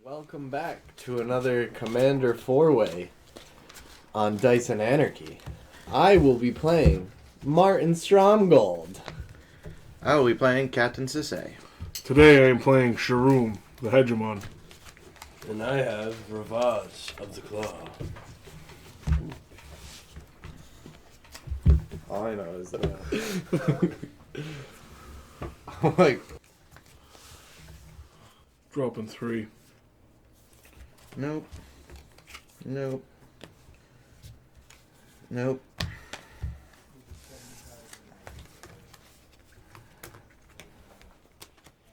Welcome back to another Commander 4-Way on Dice and Anarchy. I will be playing Marton Stromgald. I will be playing Captain Sisay. Today I am playing Sharuum the Hegemon. And I have Rivaz of the Claw. All I know is that I'm like, Dropping 3. Nope. Nope. Nope.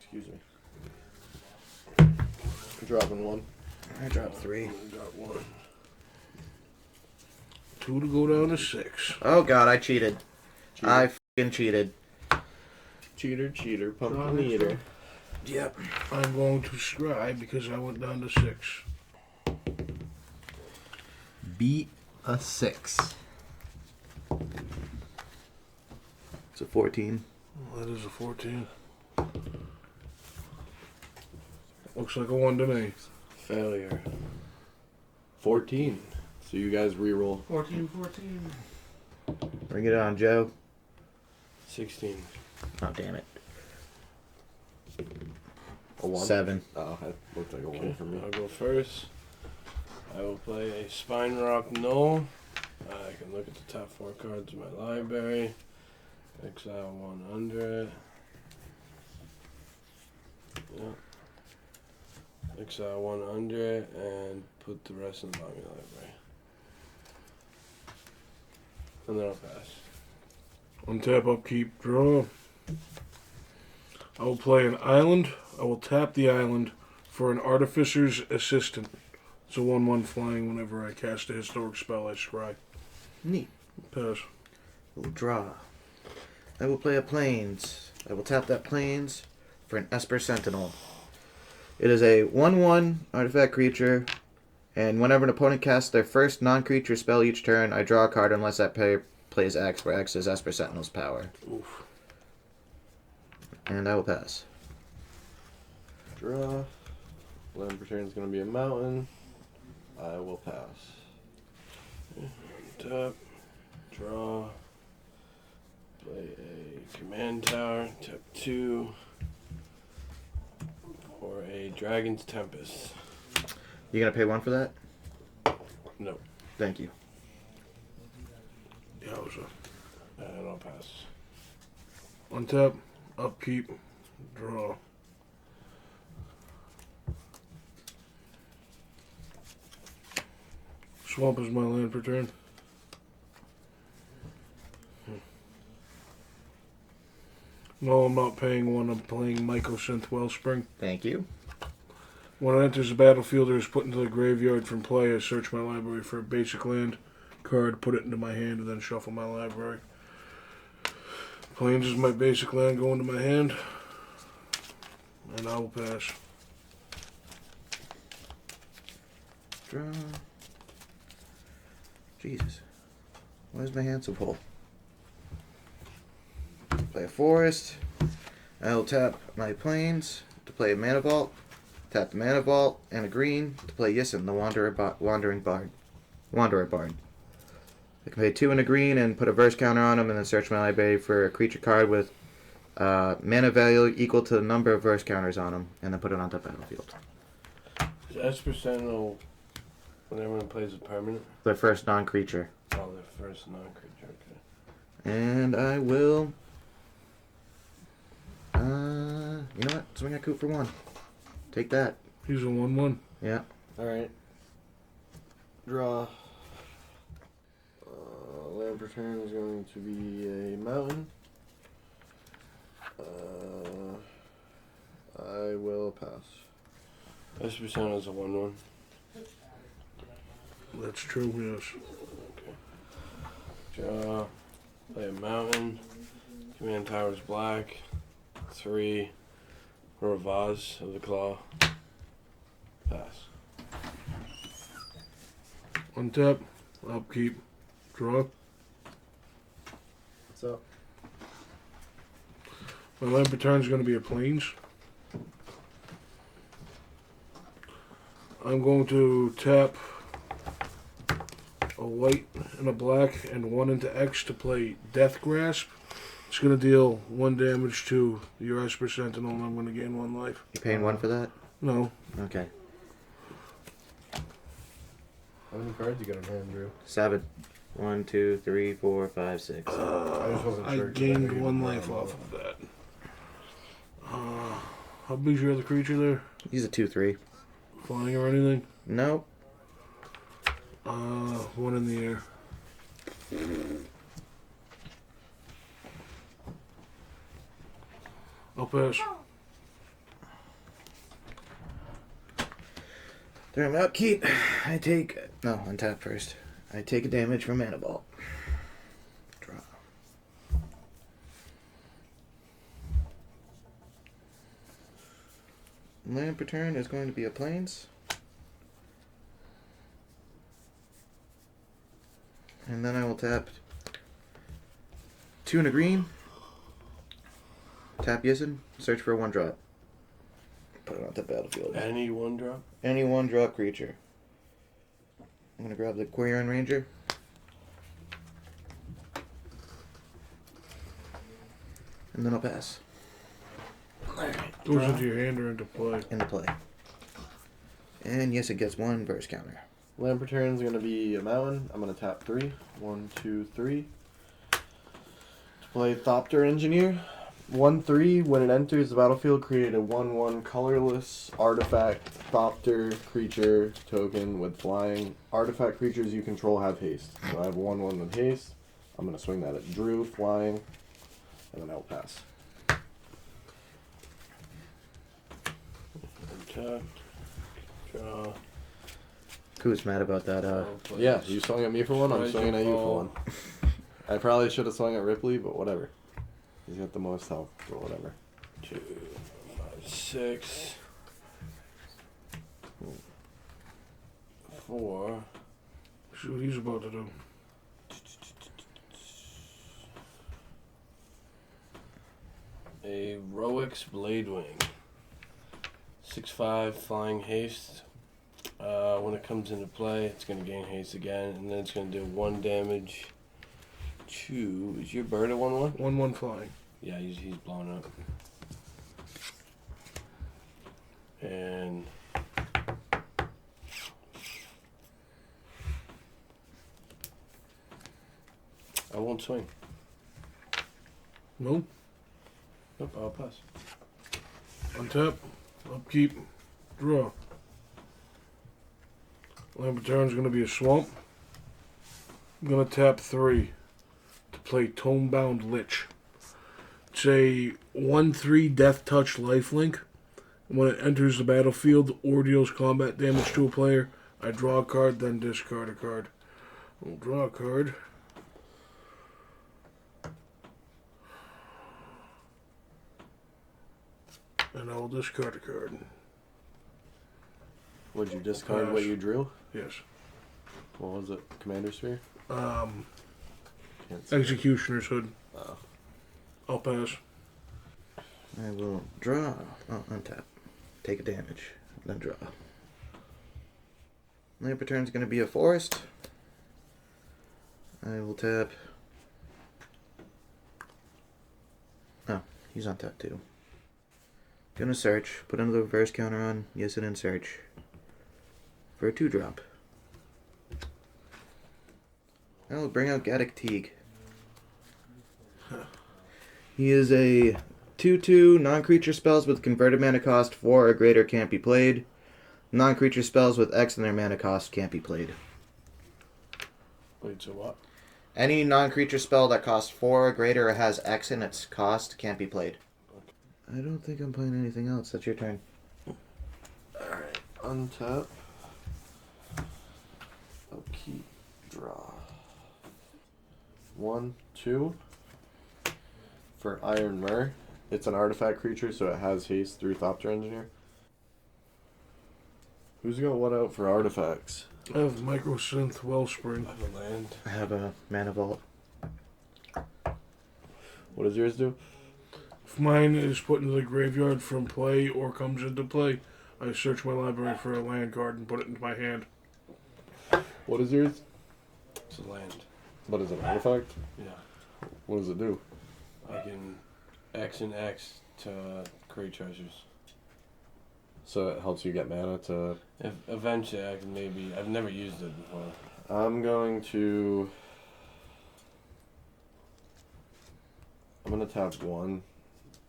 excuse me. Dropping 1. I dropped 3. Got 1. 2 to go down to 6. Oh god, I cheated. Cheater. I f***ing cheated. Cheater, pumpkin Drawing eater. extra. Yep. I'm going to scry because I went down to 6. Beat a 6. It's a 14. Well, that is a 14. Looks like a 1 to me. Failure. 14. So you guys reroll. 14. Bring it on, Joe. 16. Oh, damn it. A 1? 7. Oh, that looked like a 1 Okay, for me. I'll go first. I will play a Spine Rock Null. I can look at the top 4 cards of my library. Exile 1 under it. Yep. Exile 1 under it and put the rest in the bottom of the library. And then I'll pass. Untap, upkeep, draw. I will play an island. I will tap the island for an Artificer's Assistant. It's a 1/1 flying whenever I cast a historic spell, I scry. Neat. Pass. We'll draw. I will play a Plains. I will tap that Plains for an Esper Sentinel. It is a 1/1 artifact creature, and whenever an opponent casts their first non-creature spell each turn, I draw a card unless that player plays X, where X is Esper Sentinel's power. Oof. And I will pass. Draw. Land return is going to be a mountain. I will pass. Tap. Draw. Play a Command Tower. Tap 2. For a Dragon's Tempest. You gonna pay 1 for that? No. Thank you. Yowza. And I'll pass. Untap, upkeep, draw. Swamp is my land per turn. No, I'm not paying 1. I'm playing Mycosynth Wellspring. Thank you. When it enters the battlefield or is put into the graveyard from play, I search my library for a basic land card, put it into my hand, and then shuffle my library. Plains is my basic land going to my hand. And I will pass. Draw. Jesus. Why is my hand so full? Play a forest. I will tap my Plains to play a Mana Vault. Tap the Mana Vault and a green to play Yissen, the Wanderer Bard. I can pay 2 and a green and put a verse counter on them, and then search my library for a creature card with mana value equal to the number of verse counters on them, and then put it onto the battlefield. Is Esper Sentinel when everyone plays a permanent? The first non-creature. Oh, the first non-creature, okay. And I will... you know what? Swing a coup for 1. Take that. He's a 1/1. Yeah. Alright. Draw. Land return is going to be a mountain. I will pass. Esper Sentinel is a 1/1. That's true, yes. Draw. Play a mountain. Command Tower's black. 3. Rivaz of the Claw. Pass. Untap, upkeep, draw. What's up? My land per turn is going to be a Plains. I'm going to tap a white and a black and 1 into X to play Death Grasp. It's going to deal 1 damage to your Esper Sentinel, and I'm going to gain 1 life. You paying 1 for that? No. Okay. How many cards you got in hand, Drew? 7. 1, 2, 3, 4, 5, 6. I just wasn't I sure. 'cause gained knew you 1 were life playing off of that. How big's your other creature there? He's a 2/3. Flying or anything? Nope. 1 in the air. I'll pass. During my upkeep, I take... No, untap first. I take a damage from Mana Vault. Draw. Land per turn is going to be a Plains. And then I will tap 2 and a green. Tap Yizen. Search for a 1-drop. Put it on the battlefield. Any 1-drop? Any 1-drop creature. I'm gonna grab the Quirion Ranger. And then I'll pass. Alright. Goes into your hand or into play. Into play. And yes, it gets 1 burst counter. Land per turn is going to be a mountain. I'm going to tap 3. 1, 2, 3. To play Thopter Engineer. 1/3. When it enters the battlefield, create a 1/1 colorless artifact Thopter creature token with flying. Artifact creatures you control have haste. So I have 1/1 with haste. I'm going to swing that at Drew, flying, and then I'll pass. Tap. Draw. Who's mad about that? I'll play Yeah, you swung at me for 1. I'm Strike swinging at you for ball. 1. I probably should have swung at Ripley, but whatever. He's got the most health, but whatever. 2, 5, 6. 4. See what he's about to do. A Roix Bladewing. 6/5 flying haste. When it comes into play, it's going to gain haste again, and then it's going to do 1 damage to. Is your bird a 1/1? 1/1 flying. Yeah, he's blown up. And I won't swing. No. Nope, I'll pass. Untap. Upkeep. Draw. Land per turn is going to be a swamp. I'm going to tap 3 to play Tomebound Lich. It's a 1/3 Death Touch lifelink. When it enters the battlefield or deals combat damage to a player, I draw a card, then discard a card. I'll draw a card. And I will discard a card. Would you discard what Pass. you drew? Yes. What was it? Commander Sphere? Um, Can't see. Executioner's Hood. Oh. I'll pass. I will draw. Oh, untap. Take a damage. Then draw. Land per turn is going to be a forest. I will tap. Oh, he's on tap too. Gonna search. Put another reverse counter on. Yes, and then search. For a 2-drop. I will bring out Gaddock Teague. He is a 2/2 non-creature spells with converted mana cost 4 or greater can't be played. Non-creature spells with X in their mana cost can't be played. Wait, so what? Any non-creature spell that costs 4 or greater or has X in its cost can't be played. I don't think I'm playing anything else. That's your turn. Alright, untap. Upkeep, draw. 1, 2. For Iron Mer. It's an artifact creature, so it has haste through Thopter Engineer. Who's got what out for artifacts? I have Microsynth Wellspring. I have a land. I have a Mana Vault. What does yours do? If mine is put into the graveyard from play or comes into play, I search my library for a land card and put it into my hand. What is yours? It's a land. What is it, an artifact? Yeah. What does it do? I can X and X to create treasures. So it helps you get mana to... If eventually I can maybe... I've never used it before. I'm going to tap 1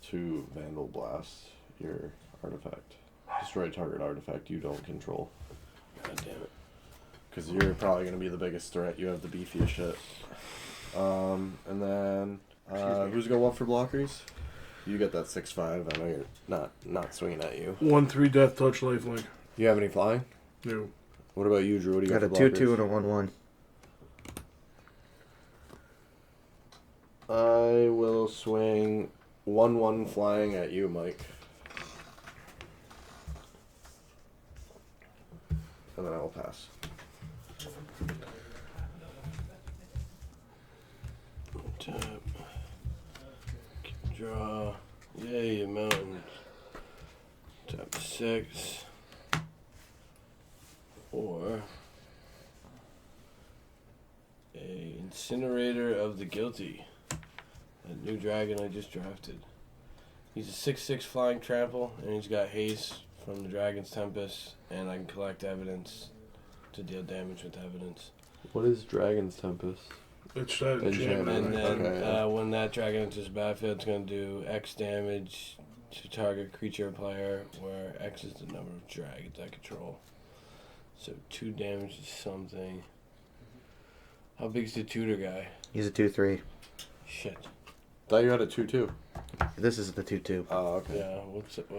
to Vandal Blast your artifact. Destroy target artifact you don't control. God damn it. Because you're probably going to be the biggest threat. You have the beefiest shit. And then, who's going to want for blockers? You get that 6/5. I know you're not swinging at you. 1/3 Death Touch lifelink. You have any flying? No. What about you, Drew? What do you Got a got for 2/2 blockers? and a 1/1. I will swing 1/1 flying at you, Mike. And then I will pass. Tap. Draw. Yay, a mountain. Tap 6. Or a Incinerator of the Guilty. A new dragon I just drafted. He's a 6/6 flying trample, and he's got haste from the Dragon's Tempest, and I can collect evidence to deal damage with evidence. What is Dragon's Tempest? It's that Enchantment. enchantment. And then Okay, yeah. when that dragon enters the battlefield, it's going to do X damage to target creature or player, where X is the number of dragons I control. So 2 damage to something. How big's the tutor guy? He's a 2/3. Shit. Thought you had a 2/2. This is the 2/2. Oh, okay. Yeah, what's it?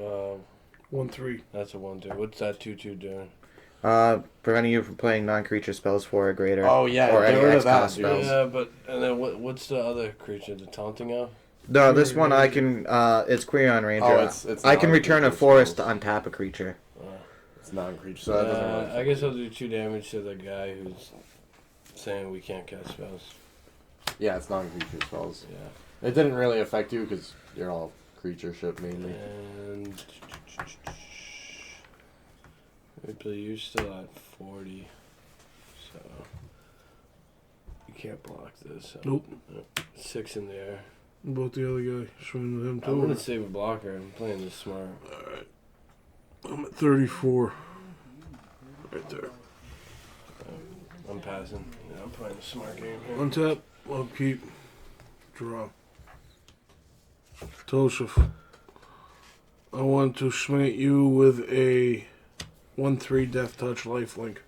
1/3. That's a 1/2. What's that 2/2 doing? Preventing you from playing non-creature spells 4 or greater. Oh, yeah, Or get any rid of X that, cost dude. spells. Yeah, but and then what's the other creature? The taunting elf? No, this one I can. It's Quirion Ranger. Oh, it's I can return a non-creature forest spells. to untap a creature. It's non-creature, so that doesn't really... I guess I'll do 2 damage to the guy who's saying we can't cast spells. Yeah, it's non-creature spells. Yeah. It didn't really affect you because you're all creature ship mainly. And you're still at 40, so you can't block this. So. Nope. 6 in the air. What about the other guy? Swing with him I'm too. gonna save a blocker. I'm playing this smart. Alright. I'm at 34. Right there. I'm passing. Yeah, I'm playing a smart game here. Untap, upkeep, draw. Tosif. I want to swing at you with a 1/3 Death Touch lifelink.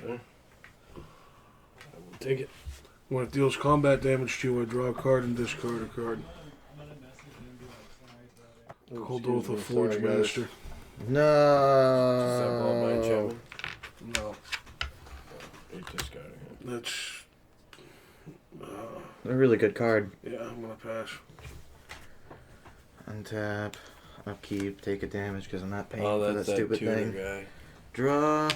Okay. I will take it. When it deals combat damage to you, I draw a card and discard a card. Cold Oath of Forge Sorry, guys. Master. Does that blow my No. enchantment? No, You're discarding it. that's. A really good card. Yeah, I'm gonna pass. Untap. Upkeep. Take a damage because I'm not paying Oh, for that's that that stupid tutor thing. guy. Draw.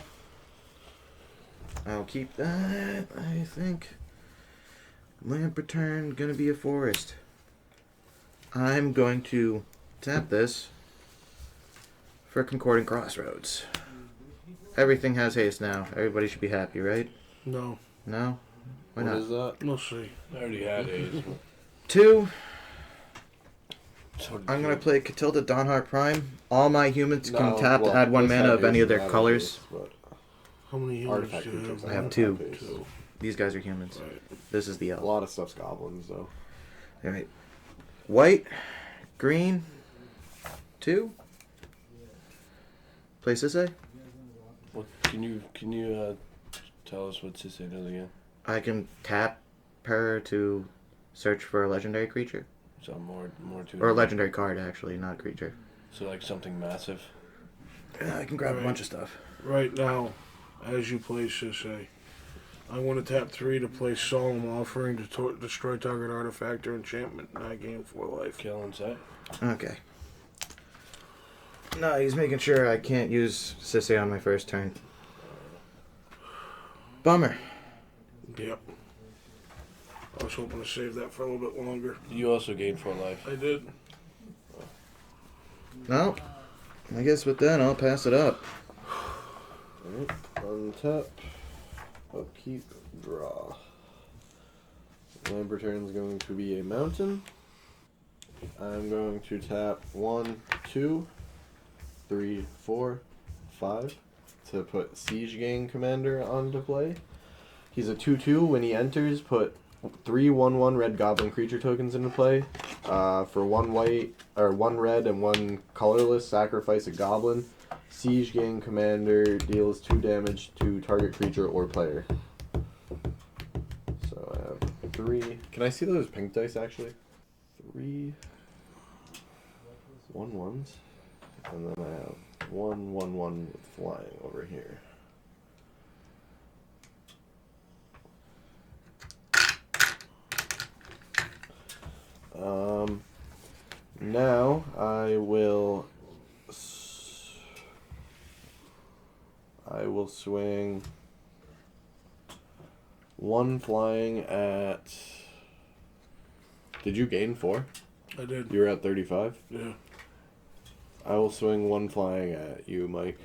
I'll keep that, I think. Lamp return, gonna be a forest. I'm going to tap this for Concordant Crossroads. Everything has haste now. Everybody should be happy, right? No, No? Why What not? is that? we'll see. I already had A's. 2. So did I'm you. gonna play Catilda Dawnheart Prime. All my humans can No, tap well, to add 1 this mana had of any haste of their and that colors. had haste, How many but humans artifact do you creatures. have? I have don't 2. haste. Two. These guys are humans. Right. This is the A elf. lot of stuff's goblins, though. Alright. White, green, 2. Play Sisay. What, can you tell us what Sisay does again? I can tap her to search for a legendary creature. So more to it. Or a legendary card, actually, not creature. So like something massive. I can grab Right. a bunch of stuff. Right now, as you play Sisay, I want to tap 3 to play Solemn Offering to destroy target artifact or enchantment, and I gain 4 life. Kill and set. Okay. No, he's making sure I can't use Sisay on my first turn. Bummer. Yep. I was hoping to save that for a little bit longer. You also gained 4 life. I did. No. I guess with that, I'll pass it up. Alright, untap, upkeep, draw. Land return's going to be a mountain. I'm going to tap 1, 2, 3, 4, 5 to put Siege Gang Commander onto play. He's a 2/2. When he enters, put 3 1/1 red goblin creature tokens into play. For 1 white or 1 red and 1 colorless, sacrifice a goblin. Siege Gang Commander deals 2 damage to target creature or player. So I have 3. Can I see those pink dice actually? 3 1/1s, and then I have 1 1/1 with flying over here. Now I will swing 1 flying at. Did you gain 4? I did. You were at 35? Yeah. I will swing 1 flying at you, Mike.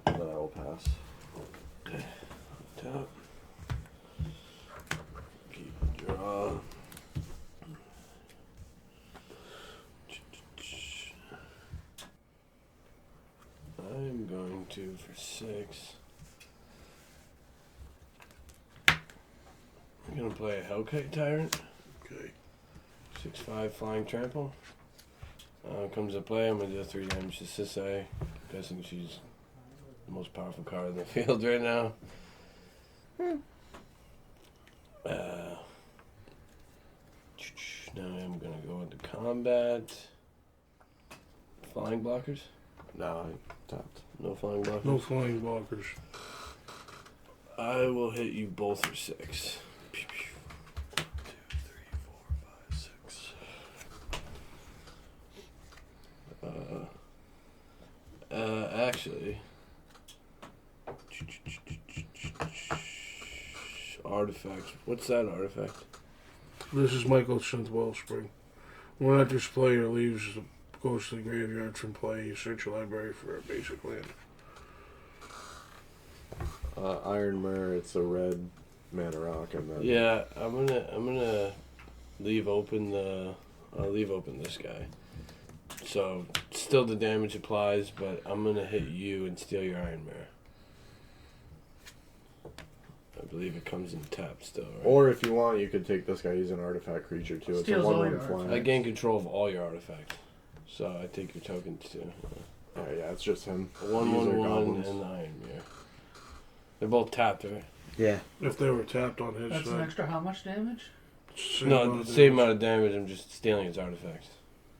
And then I will pass. Tap. Keep draw. I'm going to for 6. I'm gonna play a Hellkite Tyrant. Okay. 6/5 flying trample. Comes to play. I'm gonna do 3 damage to Sisay. Guessing she's the most powerful card in the field right now. Now I'm gonna go into combat. Flying blockers? No, I tapped. No flying blockers. No flying blockers. I will hit you both for 6. 1, 2, 3, 4, 5, 6. Actually, artifact. What's that artifact? This is Michael's Synth Wellspring. When that this player leaves, goes to the graveyard from play, you search your library for a basic land. Iron Mirror, it's a red mana rock, and then Yeah, I'm gonna leave open the. I'll leave open this guy. So still the damage applies, but I'm gonna hit you and steal your Iron Mirror. I believe it comes in tap still, right? Or if you want, you could take this guy. He's an artifact creature too. It's Steals a all 1/1 your flying. I gain control of all your artifacts, so I take your tokens too. Yeah, it's just him. 1/1 These are and goblins. the Iron Mirror. They're both tapped, right? Yeah. If they were tapped on his That's an side. extra how much damage? Same No, amount the of same damage. amount of damage. I'm just stealing his artifacts.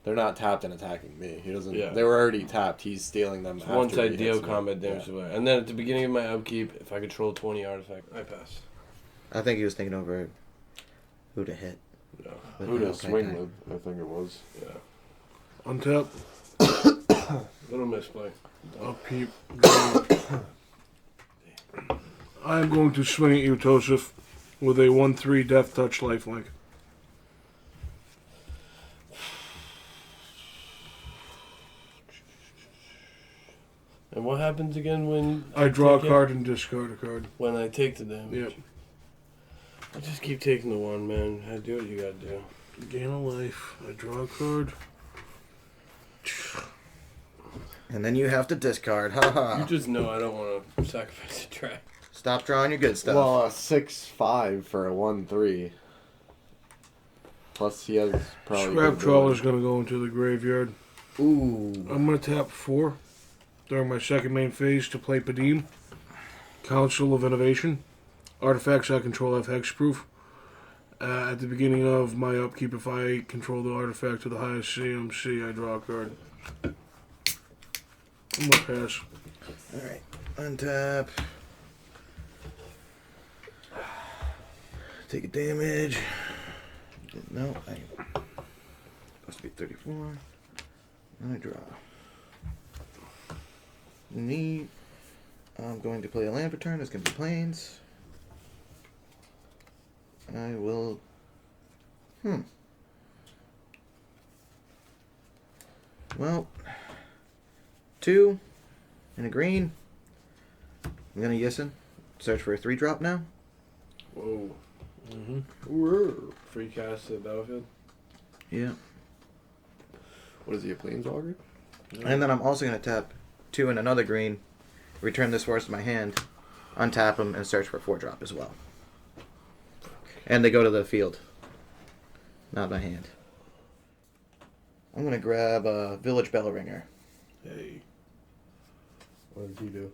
They're not tapped and attacking me. He doesn't. Yeah. They were already tapped. He's stealing them. It's once after I he deal hits me. combat damage away. And then at the beginning of my upkeep, if I control 20 artifacts, I pass. I think he was thinking over who to hit. Yeah. with Who the to Hellkite swing die. with? I think it was. Yeah. Untap, Little misplay. upkeep. I am going to swing at you, Tosif, with a 1/3 Death Touch lifelink. And what happens again when I draw a take it? card and discard a card. When I take the damage? Yep. I just keep taking the 1, man. I do what you gotta do. Gain a life. I draw a card. And then you have to discard. Haha. You just know I don't want to sacrifice a track. Stop drawing your good stuff. Well, a 6/5 for a 1/3. Plus, he has probably. Scrap good Trawler's ability. going to go into the graveyard. Ooh. I'm going to tap 4 during my second main phase to play Padim. Council of Innovation. Artifacts I control have hexproof. At the beginning of my upkeep, if I control the artifact to the highest CMC, I draw a card. I'm going to pass. Alright. Untap. Take a damage. No, I supposed to be 34. I draw. Neat. I'm going to play a land return. It's going to be plains. I will. Well, 2 and a green. I'm gonna Yissen. Search for a 3-drop now. Whoa. Whoa. Free cast to the battlefield. Yeah. What is he, a planeswalker? And then I'm also gonna tap 2 and another green. Return this force to my hand. Untap them and search for a 4-drop as well. And they go to the field. Not my hand. I'm gonna grab a Village Bell Ringer. Hey. What does he do?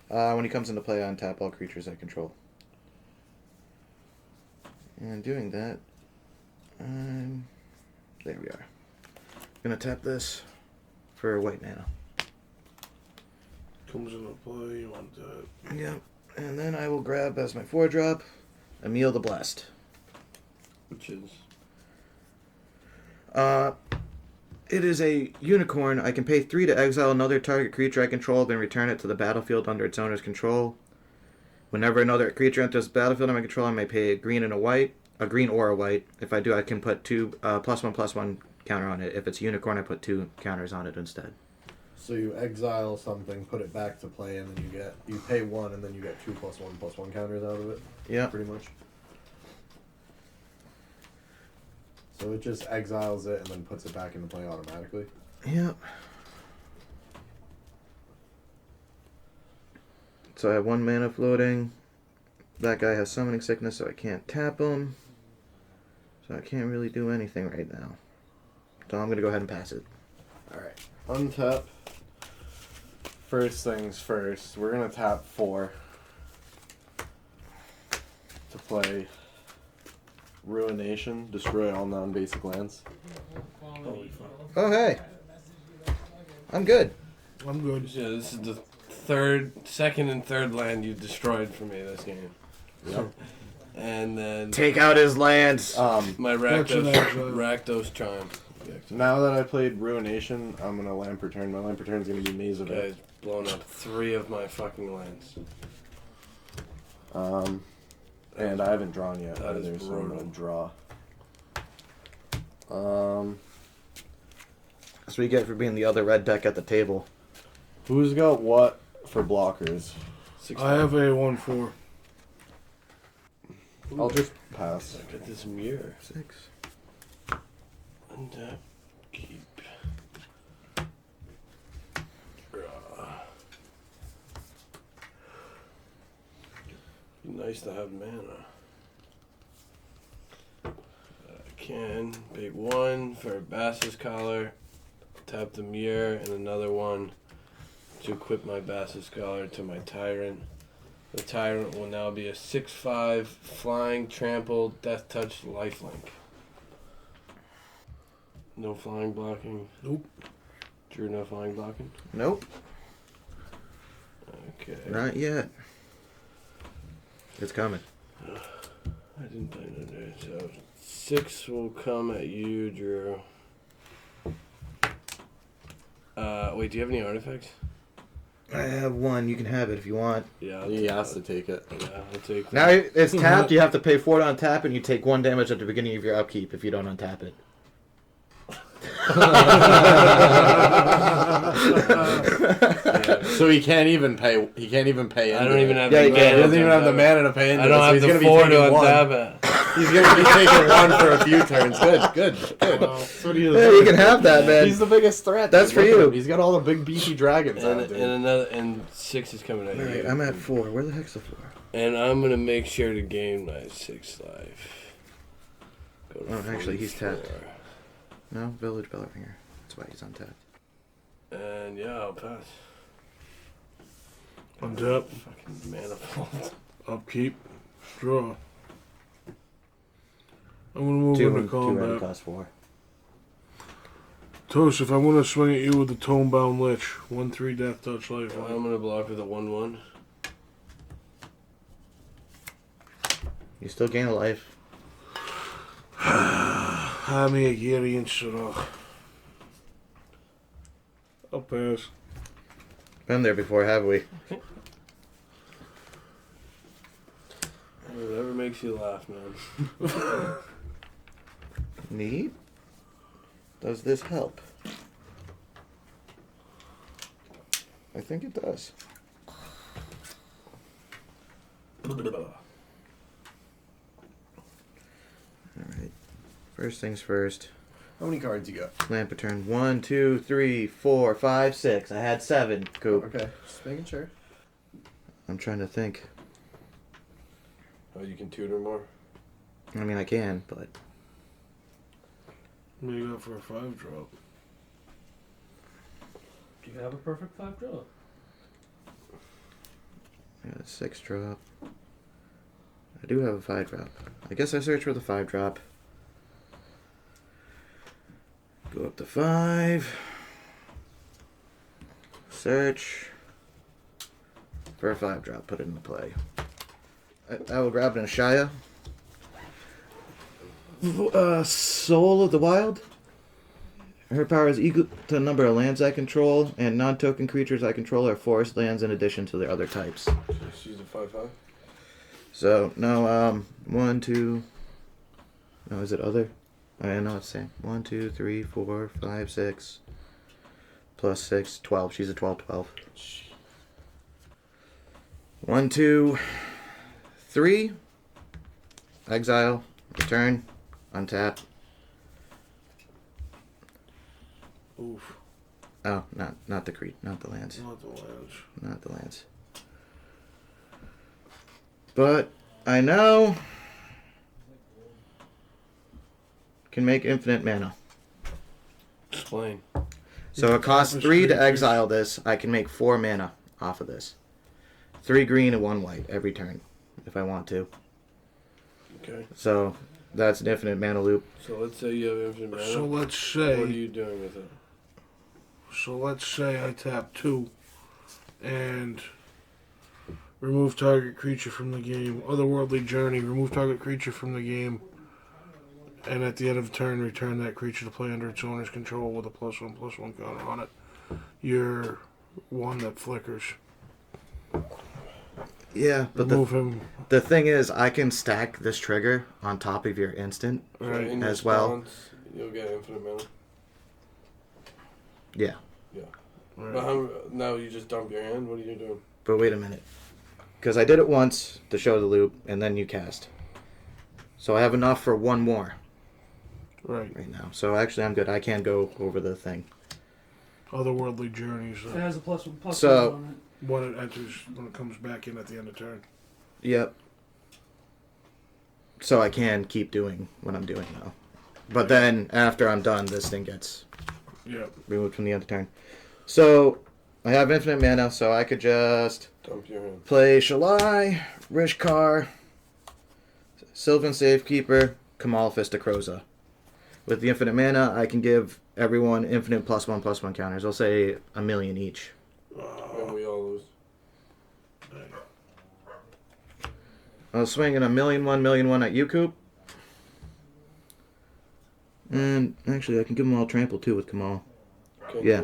When he comes into play, I untap all creatures I control. And doing that, there we are. Gonna tap this for white mana. Comes into play, you want that. Yep. And then I will grab as my 4-drop, Emil the Blessed. Which is. It is a unicorn. I can pay 3 to exile another target creature I control, then return it to the battlefield under its owner's control. Whenever another creature enters the battlefield under my control, I may pay a green and a white. A green or a white. If I do, I can put 2 +1/+1 counter on it. If it's a unicorn, I put 2 counters on it instead. So you exile something, put it back to play, and then you pay 1, and then you get 2 +1/+1 counters out of it. Yeah. Pretty much. So it just exiles it and then puts it back into play automatically. Yep. So I have 1 mana floating. That guy has summoning sickness, so I can't tap him. So I can't really do anything right now. So I'm going to go ahead and pass it. Alright. Untap. First things first, we're going to tap 4 to play Ruination, destroy all non-basic lands. Holy fuck. Oh, hey. I'm good. I'm good. Yeah, this is the second and third land you've destroyed for me this game. Yep. And then Take out his lands. my Rakdos Chime. Now that I played Ruination, I'm going to Lamp Return. My Lamp Return is going to be Maze of Guys, It. blown up 3 of my fucking lands. And I haven't drawn yet That is either, so I'm brutal. going to draw. That's what you get for being the other red deck at the table. Who's got what for blockers? 6 I have a 1/4. I'll just pass. I got this mirror. 6. Untap. Keep. Draw. Be nice to have mana. I can pay 1 for Bass's Collar, tap the mirror, and another 1 to equip my Bass's Collar to my Tyrant. The Tyrant will now be a 6/5 flying, trample, death touch, lifelink. No flying blocking. Nope. Drew, no flying blocking. Nope. Okay. Not yet. It's coming. I didn't play no day, so 6 will come at you, Drew. Wait, do you have any artifacts? I have 1. You can have it if you want. Yeah. He has to take it. Yeah, I'll take Now it's tapped. You have to pay 4 to untap, and you take 1 damage at the beginning of your upkeep if you don't untap it. So he can't even pay. He can't even pay. I don't even have Yeah, the he mana. He doesn't even have the to mana to pay. I don't have the 4 to untap it. He's gonna be taking 1 for a few turns. Good. That's what he is. Yeah, you can have that, man. He's the biggest threat. That's for Look at you. him. He's got all the big beefy dragons out there. And 6 is coming at All you. right, I'm at 4. Where the heck's the 4? And I'm gonna make sure to gain my 6 life. Go to Oh, actually, he's 44. tapped. No, Village Bellerfinger. That's why he's untapped. And yeah, I'll pass. Untap. Fucking manifold. Upkeep. Draw. I'm gonna move 2 into and 2 red combat. cost 4. Toast, if I'm gonna swing at you with the Tomebound Lich, 1/3 death touch life. I'm gonna block with a 1/1. You still gain a life. I'm a Gary and Shara. I'll pass. Been there before, have we? Whatever makes you laugh, man. Neat. Does this help? I think it does. Alright. First things first. How many cards you got? Lamp return. 1, 2, 3, 4, 5, 6. I had 7. Coop. Okay, just making sure. I'm trying to think. Oh, you can tutor more? I mean, I can, but What do you got for a 5-drop? Do you have a perfect 5-drop? I got a 6-drop. I do have a 5-drop. I guess I search for the 5-drop. Go up to 5. Search for a 5-drop. Put it into play. I will grab an Ashaya. Soul of the Wild. Her power is equal to the number of lands I control, and non-token creatures I control are forest lands in addition to the other types. She's a 5/5. So, no, 1, 2... No, is it other? I know it's the same. 1, 2, 3, 4, 5, 6. Plus 6, 12. She's a 12/12. 1, 2, 3. Exile. Return. Untap. Oof. Oh, not the creep, not the lands. Not the lands. Not the lands. But I know can make infinite mana. Explain. So it costs 3 to exile this. I can make 4 mana off of this. 3 green and 1 white every turn, if I want to. Okay. So that's an infinite mana loop. So let's say you have infinite mana. So let's What are say. you doing with it? So let's say I tap 2 and remove target creature from the game. Otherworldly Journey. Remove target creature from the game. And at the end of the turn, return that creature to play under its owner's control with a +1/+1 counter on it. You're one that flickers. Yeah, but Remove him. the thing is, I can stack this trigger on top of your instant. So Right. in As well. response, you'll get infinite mana. Yeah, But Right. how, now you just dump your hand? What are you doing? but wait a minute. Because I did it once to show the loop, and then you cast. So I have enough for 1 more Right. right now. So actually, I'm good. I can go over the thing. Otherworldly Journeys. It has a +1/+1 So- on it. When it enters, when it comes back in at the end of turn. Yep. So I can keep doing what I'm doing now. But then, after I'm done, this thing gets Yeah. removed from the end of turn. So, I have infinite mana, so I could just Dump your hand. play Shalai, Rishkar, Sylvan Safekeeper, Kamal Fistakroza. With the infinite mana, I can give everyone infinite +1/+1 counters. I'll say 1,000,000 each. And we all lose. I'll swing in 1,000,001, 1,000,001 at you, Coop. And actually, I can give them all trample too with Kamal. Okay, Yeah.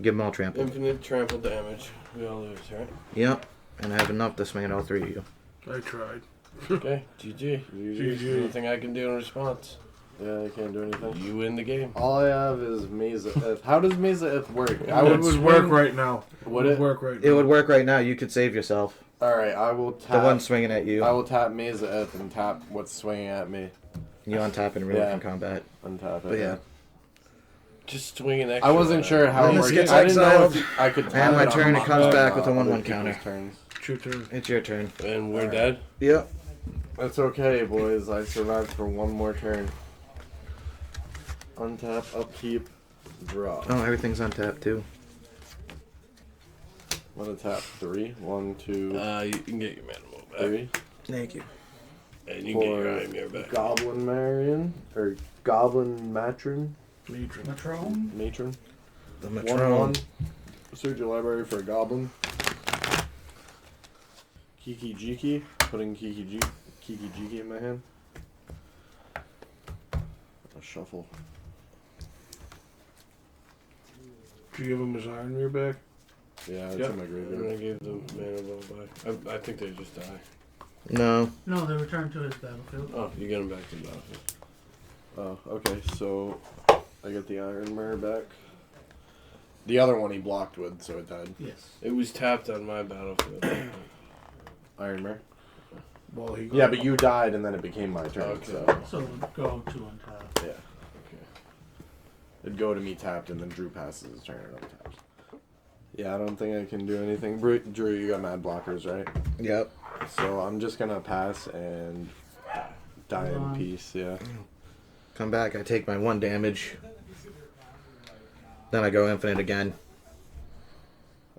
Give them all trample. Infinite trample damage. We all lose, right? Yep. And I have enough to swing at all 3 of you. I tried. Okay, GG. GG. There's nothing I can do in response. Yeah, I can't do anything. You win the game. All I have is Mesa If. How does Mesa If work? It would work right now. Would it? work right It now. would work right now. You could save yourself. Alright, I will The tap. one swinging at you. I will tap Mesa If and tap what's swinging at me. You untap and remove Yeah. from combat. Untap it. But yeah. Just swing an extra. I wasn't sure how When it this worked. gets I didn't know exiled, if I could tap and my it on turn, it comes my- back with a 1/1 other people's counter. turns. It's your turn. It's your turn. And we're dead. Yep. That's okay, boys. I survived for 1 more turn. Untap, upkeep, draw. Oh, everything's untapped too. I'm gonna tap 3. 1, 2, You can get your manimal back. 3. Thank you. And you can get your Imir back. Goblin Marion or Goblin Matron. Matron. Matrone? Matron. The 1/1. Search your library for a goblin. Kiki Jiki. Putting Kiki Jiki in my hand. I'll shuffle. Did you give him his Iron Mirror back? Yeah, it's Yep. in my And graveyard. I gave the manimal back. I think they just die. No. No, they return to his battlefield. Oh, you get them back to the battlefield. Oh, okay, so I get the Iron Mirror back. The other one he blocked with, so it died. Yes. It was tapped on my battlefield. Iron Mare. Well, he Yeah, but you died and then it became my turn. Okay. So So go to untap. yeah, it'd go to me tapped and then Drew passes his turn and I'm tapped. Yeah, I don't think I can do anything. Drew, you got mad blockers, right? Yep. So I'm just gonna pass and die in Hold on. peace. Yeah. Come back, I take my 1 damage. Then I go infinite again.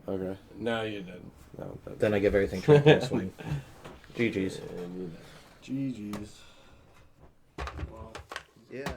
Okay. Now you're dead. No. Then I give everything trample swing. GG's. And you're dead. GG's. Well, Yeah.